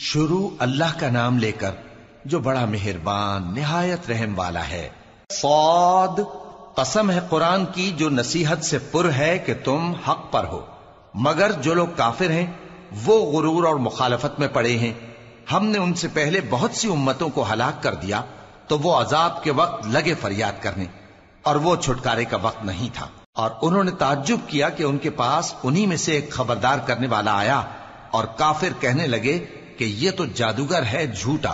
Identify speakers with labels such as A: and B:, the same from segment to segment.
A: شروع اللہ کا نام لے کر جو بڑا مہربان نہایت رحم والا ہے۔ صاد، قسم ہے قرآن کی جو نصیحت سے پر ہے کہ تم حق پر ہو، مگر جو لوگ کافر ہیں وہ غرور اور مخالفت میں پڑے ہیں۔ ہم نے ان سے پہلے بہت سی امتوں کو ہلاک کر دیا تو وہ عذاب کے وقت لگے فریاد کرنے، اور وہ چھٹکارے کا وقت نہیں تھا۔ اور انہوں نے تعجب کیا کہ ان کے پاس انہی میں سے ایک خبردار کرنے والا آیا، اور کافر کہنے لگے کہ یہ تو جادوگر ہے جھوٹا،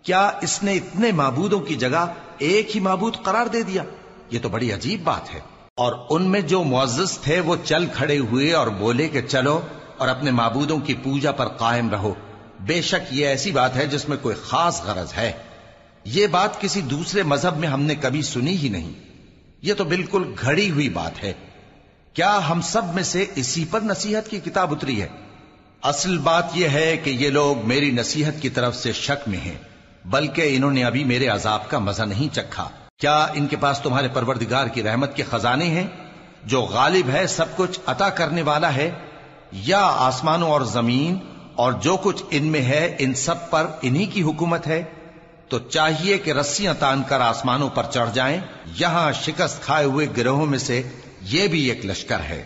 A: کیا اس نے اتنے معبودوں کی جگہ ایک ہی معبود قرار دے دیا؟ یہ تو بڑی عجیب بات ہے۔ اور ان میں جو معزز تھے وہ چل کھڑے ہوئے اور بولے کہ چلو اور اپنے معبودوں کی پوجا پر قائم رہو، بے شک یہ ایسی بات ہے جس میں کوئی خاص غرض ہے، یہ بات کسی دوسرے مذہب میں ہم نے کبھی سنی ہی نہیں، یہ تو بالکل گھڑی ہوئی بات ہے۔ کیا ہم سب میں سے اسی پر نصیحت کی کتاب اتری ہے؟ اصل بات یہ ہے کہ یہ لوگ میری نصیحت کی طرف سے شک میں ہیں، بلکہ انہوں نے ابھی میرے عذاب کا مزہ نہیں چکھا۔ کیا ان کے پاس تمہارے پروردگار کی رحمت کے خزانے ہیں جو غالب ہے، سب کچھ عطا کرنے والا ہے؟ یا آسمانوں اور زمین اور جو کچھ ان میں ہے ان سب پر انہی کی حکومت ہے؟ تو چاہیے کہ رسیاں تان کر آسمانوں پر چڑھ جائیں۔ یہاں شکست کھائے ہوئے گروہوں میں سے یہ بھی ایک لشکر ہے۔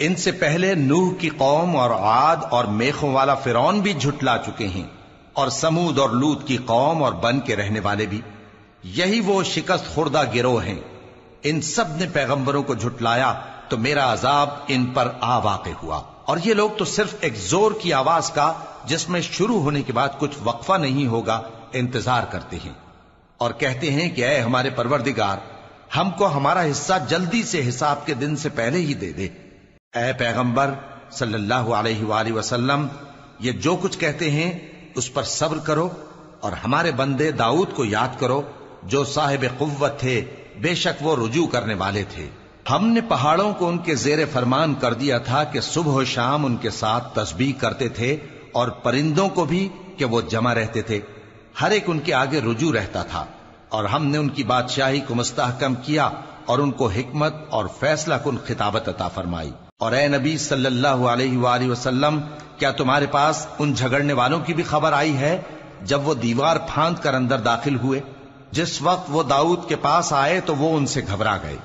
A: ان سے پہلے نوح کی قوم اور عاد اور میخوں والا فرعون بھی جھٹلا چکے ہیں، اور سمود اور لوط کی قوم اور بن کے رہنے والے بھی، یہی وہ شکست خوردہ گروہ ہیں۔ ان سب نے پیغمبروں کو جھٹلایا تو میرا عذاب ان پر آ واقع ہوا، اور یہ لوگ تو صرف ایک زور کی آواز کا جس میں شروع ہونے کے بعد کچھ وقفہ نہیں ہوگا انتظار کرتے ہیں، اور کہتے ہیں کہ اے ہمارے پروردگار، ہم کو ہمارا حصہ جلدی سے حساب کے دن سے پہلے ہی دے دے۔ اے پیغمبر صلی اللہ علیہ وآلہ وسلم، یہ جو کچھ کہتے ہیں اس پر صبر کرو، اور ہمارے بندے داؤد کو یاد کرو جو صاحب قوت تھے، بے شک وہ رجوع کرنے والے تھے۔ ہم نے پہاڑوں کو ان کے زیر فرمان کر دیا تھا کہ صبح و شام ان کے ساتھ تسبیح کرتے تھے، اور پرندوں کو بھی کہ وہ جمع رہتے تھے، ہر ایک ان کے آگے رجوع رہتا تھا۔ اور ہم نے ان کی بادشاہی کو مستحکم کیا اور ان کو حکمت اور فیصلہ کن خطابت عطا فرمائی۔ اور اے نبی صلی اللہ علیہ وآلہ وسلم، کیا تمہارے پاس ان جھگڑنے والوں کی بھی خبر آئی ہے جب وہ دیوار پھاند کر اندر داخل ہوئے؟ جس وقت وہ داؤد کے پاس آئے تو وہ ان سے گھبرا گئے۔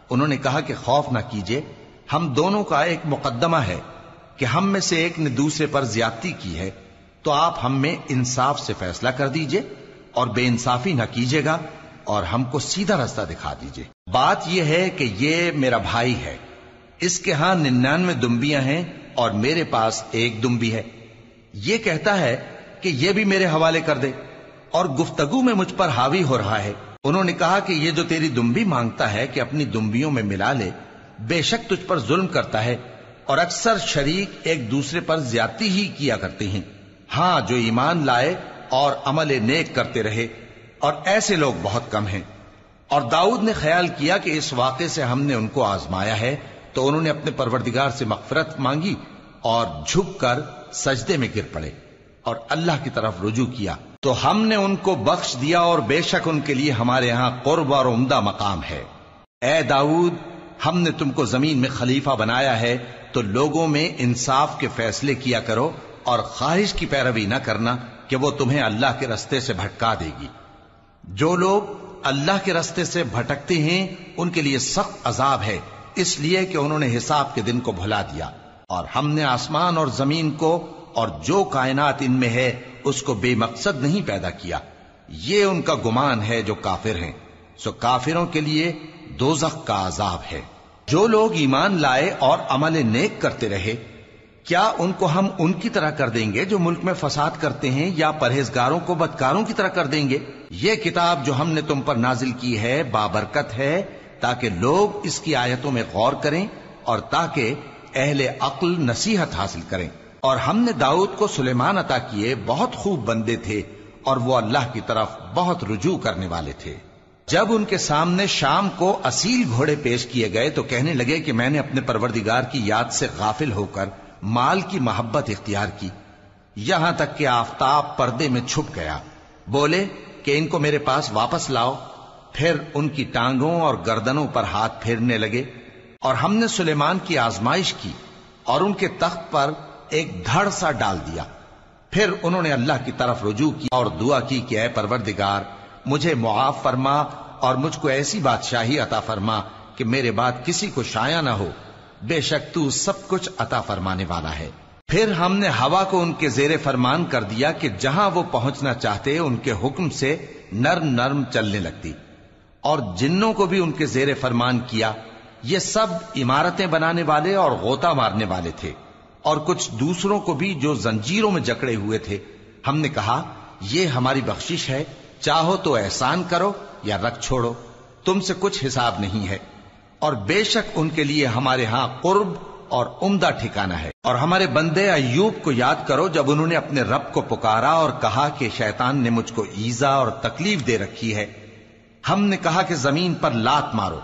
A: انہوں نے کہا کہ خوف نہ کیجیے، ہم دونوں کا ایک مقدمہ ہے کہ ہم میں سے ایک نے دوسرے پر زیادتی کی ہے، تو آپ ہم میں انصاف سے فیصلہ کر دیجئے اور بے انصافی نہ کیجیے گا، اور ہم کو سیدھا راستہ دکھا دیجئے۔ بات یہ ہے کہ یہ میرا بھائی ہے، اس کے ہاں 99 دمبیاں ہیں اور میرے پاس ایک دمبی ہے۔ یہ کہتا ہے کہ یہ بھی میرے حوالے کر دے، اور گفتگو میں مجھ پر حاوی ہو رہا ہے۔ انہوں نے کہا کہ یہ جو تیری دمبی مانگتا ہے کہ اپنی دمبیوں میں ملا لے، بے شک تجھ پر ظلم کرتا ہے، اور اکثر شریک ایک دوسرے پر زیادتی ہی کیا کرتے ہیں۔ ہاں، جو ایمان لائے اور عمل نیک کرتے رہے، اور ایسے لوگ بہت کم ہیں۔ اور داؤد نے خیال کیا کہ اس واقعے سے ہم نے ان کو آزمایا ہے، تو انہوں نے اپنے پروردگار سے مغفرت مانگی اور جھک کر سجدے میں گر پڑے اور اللہ کی طرف رجوع کیا، تو ہم نے ان کو بخش دیا، اور بے شک ان کے لیے ہمارے ہاں قرب اور عمدہ مقام ہے۔ اے داؤد، ہم نے تم کو زمین میں خلیفہ بنایا ہے، تو لوگوں میں انصاف کے فیصلے کیا کرو، اور خواہش کی پیروی نہ کرنا کہ وہ تمہیں اللہ کے رستے سے بھٹکا دے گی۔ جو لوگ اللہ کے رستے سے بھٹکتے ہیں ان کے لیے سخت عذاب ہے، اس لیے کہ انہوں نے حساب کے دن کو بھلا دیا۔ اور ہم نے آسمان اور زمین کو اور جو کائنات ان میں ہے اس کو بے مقصد نہیں پیدا کیا، یہ ان کا گمان ہے جو کافر ہیں، سو کافروں کے لیے دوزخ کا عذاب ہے۔ جو لوگ ایمان لائے اور عمل نیک کرتے رہے، کیا ان کو ہم ان کی طرح کر دیں گے جو ملک میں فساد کرتے ہیں، یا پرہیزگاروں کو بدکاروں کی طرح کر دیں گے؟ یہ کتاب جو ہم نے تم پر نازل کی ہے بابرکت ہے، تاکہ لوگ اس کی آیتوں میں غور کریں اور تاکہ اہل عقل نصیحت حاصل کریں۔ اور ہم نے داؤد کو سلیمان عطا کیے، بہت خوب بندے تھے، اور وہ اللہ کی طرف بہت رجوع کرنے والے تھے۔ جب ان کے سامنے شام کو اصیل گھوڑے پیش کیے گئے تو کہنے لگے کہ میں نے اپنے پروردگار کی یاد سے غافل ہو کر مال کی محبت اختیار کی، یہاں تک کہ آفتاب پردے میں چھپ گیا۔ بولے کہ ان کو میرے پاس واپس لاؤ۔ پھر ان کی ٹانگوں اور گردنوں پر ہاتھ پھیرنے لگے، اور ہم نے سلیمان کی آزمائش کی اور ان کے تخت پر ایک دھڑ سا ڈال دیا۔ پھر انہوں نے اللہ کی طرف رجوع کیا اور دعا کی کہ اے پروردگار مجھے معاف فرما اور مجھ کو ایسی بادشاہی عطا فرما کہ میرے بعد کسی کو شایع نہ ہو، بے شک تو سب کچھ عطا فرمانے والا ہے۔ پھر ہم نے ہوا کو ان کے زیر فرمان کر دیا کہ جہاں وہ پہنچنا چاہتے ان کے حکم سے نرم نرم چلنے لگتی، اور جنوں کو بھی ان کے زیر فرمان کیا۔ یہ سب عمارتیں بنانے والے اور غوطہ مارنے والے تھے، اور کچھ دوسروں کو بھی جو زنجیروں میں جکڑے ہوئے تھے۔ ہم نے کہا یہ ہماری بخشش ہے، چاہو تو احسان کرو یا رکھ چھوڑو، تم سے کچھ حساب نہیں ہے، اور بے شک ان کے لیے ہمارے ہاں قرب اور عمدہ ٹھکانہ ہے۔ اور ہمارے بندے ایوب کو یاد کرو جب انہوں نے اپنے رب کو پکارا اور کہا کہ شیطان نے مجھ کو ایذا اور تکلیف دے رکھی ہے۔ ہم نے کہا کہ زمین پر لات مارو،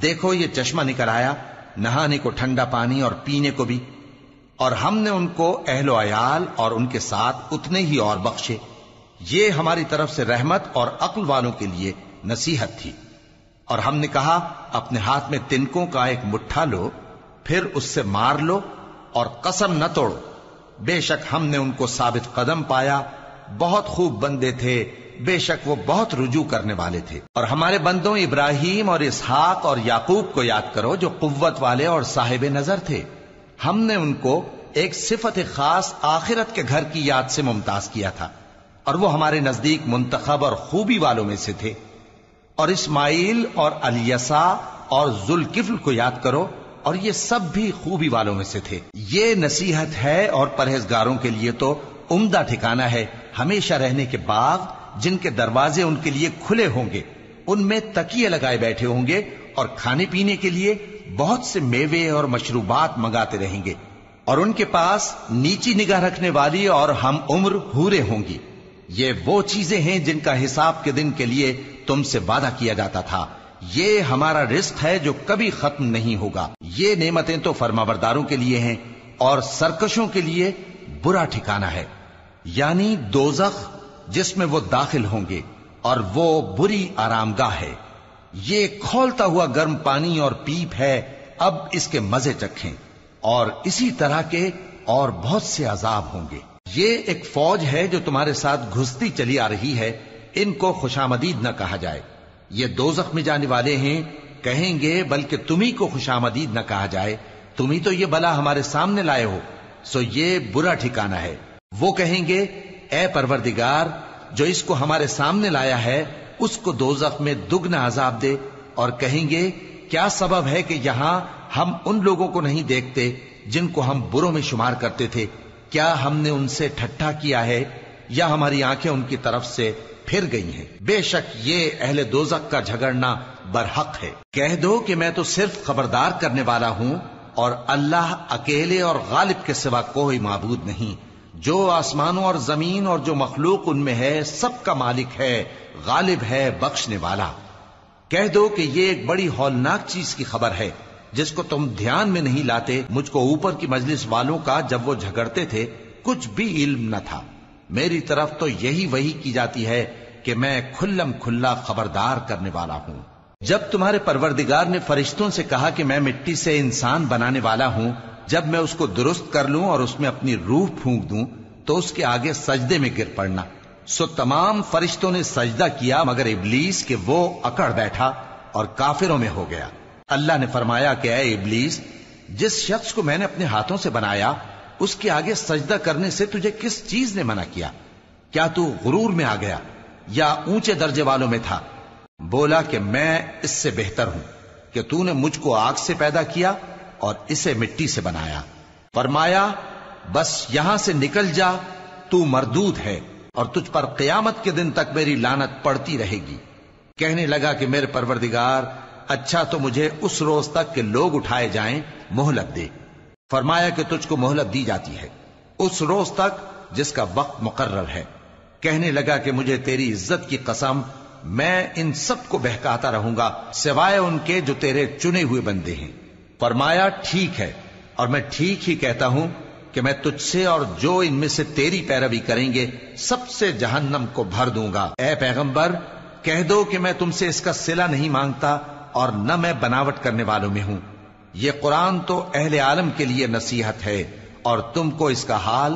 A: دیکھو یہ چشمہ نکل آیا، نہانے کو ٹھنڈا پانی اور پینے کو بھی، اور ہم نے ان کو اہل و عیال اور ان کے ساتھ اتنے ہی اور بخشے۔ یہ ہماری طرف سے رحمت اور عقل والوں کے لیے نصیحت تھی۔ اور ہم نے کہا اپنے ہاتھ میں تنکوں کا ایک مٹھا لو، پھر اس سے مار لو اور قسم نہ توڑو، بے شک ہم نے ان کو ثابت قدم پایا، بہت خوب بندے تھے، بے شک وہ بہت رجوع کرنے والے تھے۔ اور ہمارے بندوں ابراہیم اور اسحاق اور یعقوب کو یاد کرو جو قوت والے اور صاحب نظر تھے۔ ہم نے ان کو ایک صفت خاص آخرت کے گھر کی یاد سے ممتاز کیا تھا، اور وہ ہمارے نزدیک منتخب اور خوبی والوں میں سے تھے۔ اور اسماعیل اور الیسع اور ذوالکفل کو یاد کرو، اور یہ سب بھی خوبی والوں میں سے تھے۔ یہ نصیحت ہے اور پرہیزگاروں کے لیے تو عمدہ ٹھکانہ ہے، ہمیشہ رہنے کے باغ جن کے دروازے ان کے لیے کھلے ہوں گے، ان میں تکیے لگائے بیٹھے ہوں گے، اور کھانے پینے کے لیے بہت سے میوے اور مشروبات منگاتے رہیں گے، اور ان کے پاس نیچی نگاہ رکھنے والی اور ہم عمر حوریں ہوں گی۔ یہ وہ چیزیں ہیں جن کا حساب کے دن کے لیے تم سے وعدہ کیا جاتا تھا، یہ ہمارا رزق ہے جو کبھی ختم نہیں ہوگا۔ یہ نعمتیں تو فرمانبرداروں کے لیے ہیں، اور سرکشوں کے لیے برا ٹھکانہ ہے، یعنی دوزخ جس میں وہ داخل ہوں گے، اور وہ بری آرام گاہ ہے۔ یہ کھولتا ہوا گرم پانی اور پیپ ہے، اب اس کے مزے چکھیں، اور اسی طرح کے اور بہت سے عذاب ہوں گے۔ یہ ایک فوج ہے جو تمہارے ساتھ گھستی چلی آ رہی ہے، ان کو خوشامدید نہ کہا جائے۔ یہ دوزخ میں جانے والے ہیں، کہیں گے بلکہ تمہیں کو خوشامدید نہ کہا جائے، تمہیں تو یہ بلا ہمارے سامنے لائے ہو، سو یہ برا ٹھکانہ ہے۔ وہ کہیں گے اے پروردگار جو اس کو ہمارے سامنے لایا ہے اس کو دوزخ میں دگنا عذاب دے، اور کہیں گے کیا سبب ہے کہ یہاں ہم ان لوگوں کو نہیں دیکھتے جن کو ہم بروں میں شمار کرتے تھے؟ کیا ہم نے ان سے ٹھٹھا کیا ہے، یا ہماری آنکھیں ان کی طرف سے پھر گئی ہیں؟ بے شک یہ اہل دوزخ کا جھگڑنا برحق ہے۔ کہہ دو کہ میں تو صرف خبردار کرنے والا ہوں، اور اللہ اکیلے اور غالب کے سوا کوئی معبود نہیں۔ جو آسمانوں اور زمین اور جو مخلوق ان میں ہے سب کا مالک ہے، غالب ہے، بخشنے والا۔ کہہ دو کہ یہ ایک بڑی ہولناک چیز کی خبر ہے جس کو تم دھیان میں نہیں لاتے۔ مجھ کو اوپر کی مجلس والوں کا جب وہ جھگڑتے تھے کچھ بھی علم نہ تھا، میری طرف تو یہی وحی کی جاتی ہے کہ میں کھلم کھلا خبردار کرنے والا ہوں۔ جب تمہارے پروردگار نے فرشتوں سے کہا کہ میں مٹی سے انسان بنانے والا ہوں، جب میں اس کو درست کر لوں اور اس میں اپنی روح پھونک دوں تو اس کے آگے سجدے میں گر پڑنا، سو تمام فرشتوں نے سجدہ کیا مگر ابلیس کہ وہ اکڑ بیٹھا اور کافروں میں ہو گیا۔ اللہ نے فرمایا کہ اے ابلیس، جس شخص کو میں نے اپنے ہاتھوں سے بنایا اس کے آگے سجدہ کرنے سے تجھے کس چیز نے منع کیا؟ کیا تو غرور میں آ گیا یا اونچے درجے والوں میں تھا؟ بولا کہ میں اس سے بہتر ہوں کہ تو نے مجھ کو آگ سے پیدا کیا اور اسے مٹی سے بنایا۔ فرمایا بس یہاں سے نکل جا، تو مردود ہے اور تجھ پر قیامت کے دن تک میری لعنت پڑتی رہے گی۔ کہنے لگا کہ میرے پروردگار اچھا تو مجھے اس روز تک کہ لوگ اٹھائے جائیں مہلت دے۔ فرمایا کہ تجھ کو مہلت دی جاتی ہے اس روز تک جس کا وقت مقرر ہے۔ کہنے لگا کہ مجھے تیری عزت کی قسم میں ان سب کو بہکاتا رہوں گا سوائے ان کے جو تیرے چنے ہوئے بندے ہیں۔ فرمایا ٹھیک ہے، اور میں ٹھیک ہی کہتا ہوں کہ میں تجھ سے اور جو ان میں سے تیری پیروی کریں گے سب سے جہنم کو بھر دوں گا۔ اے پیغمبر کہہ دو کہ میں تم سے اس کا صلہ نہیں مانگتا اور نہ میں بناوٹ کرنے والوں میں ہوں۔ یہ قرآن تو اہل عالم کے لیے نصیحت ہے، اور تم کو اس کا حال